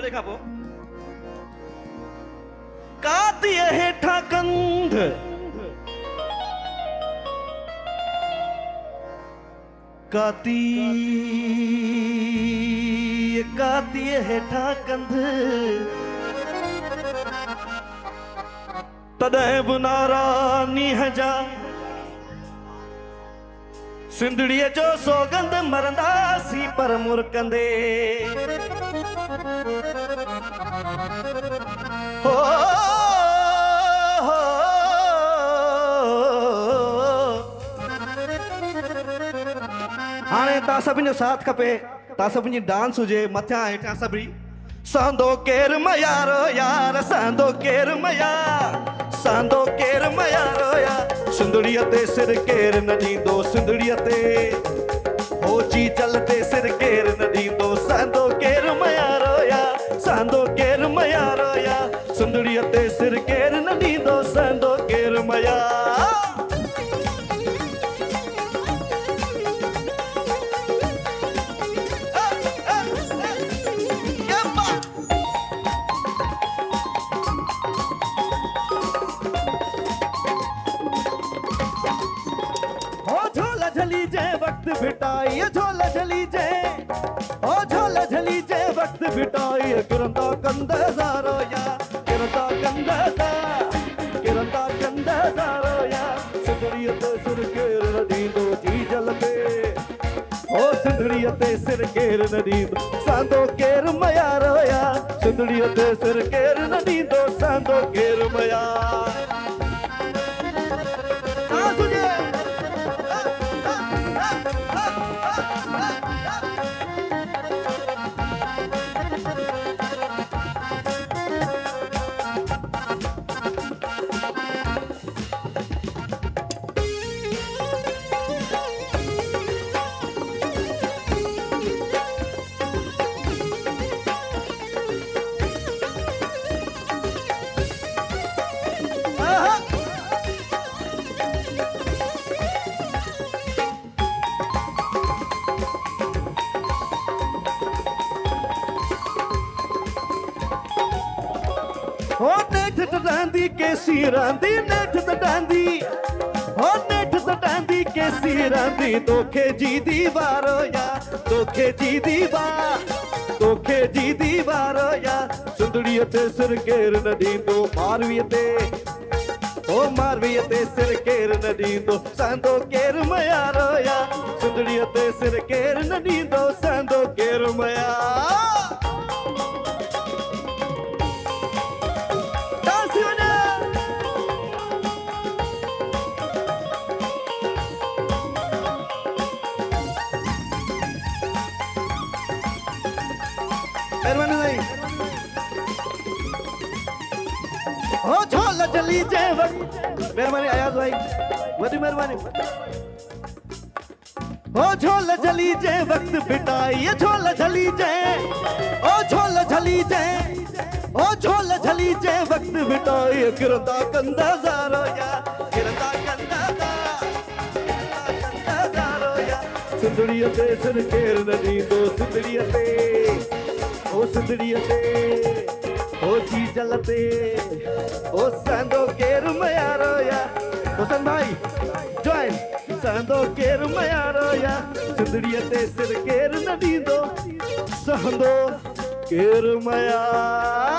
जोड़े का पो काती हेठा कंध काती हेठा कंध तॾहिं बि नारानी जा सिंधड़ीअ जो सौगंध मरंदासीं पर मुरकंदे हो हाणे तव्हां सभिनी जो साथ खपे तव्हां सभिनी डांस हुजे मथियां हेठां सभिनी सांदो केर मयारो यार सांदो केर मयार सांदो केर मयारो यार सिंधड़ीअ ते सिर केर न ॾींदो सिंधड़ीअ ते हो जी जल ते सिर केर न ॾींदो सांदो केर मयारो यार सांदो केर मयारो यार सिंधड़ीअ ते सिर केर न ॾींदो सांदो केर मयार बिटाई झोला झली जे ओ झोला झली जे वक्त बिटाई किरंदा कंद सारो या किरंदा कंद सारो या सिंधड़ीअ ते सिर केर न ॾींदो जी जल ते ओ सिंधड़ीअ ते सिर केर न ॾींदो सांदो केर मयारो या सिंधड़ीअ ते सिर केर न ॾींदो सांदो केर मयार केसी रांदी नेठ तडांदी हो नेठ तडांदी केसी रांदी तोखे जी दीवारो या तोखे जी दीवारो या सिंधड़ीअ ते सिर केर न ॾींदो मारवीअ ते ओ मारवीअ ते सिर केर न ॾींदो सांदो केर मयारो या सिंधड़ीअ ते सिर केर न ॾींदो सांदो केर मयार हो झोला जली जे वक्त मेहरबानी आयाज भाई वडी मेहरबानी हो झोला जली जे वक्त बिटाई झोला जली जे ओ झोला जली जे ओ झोला जली जे वक्त बिटाई किरंदा कंदा सारो या किरंदा कंदा सारो या सिंधड़ीअ ते सिर केर न ॾींदो सिंधड़ीअ ते ओ सिंधड़ीअ ते ओ जी जल ते ओ सांदो केर मयारो या हुसैन भाई जॉइन सांदो केर मयारो या सिंधड़ीअ ते सिर केर न ॾींदो सांदो केर मयार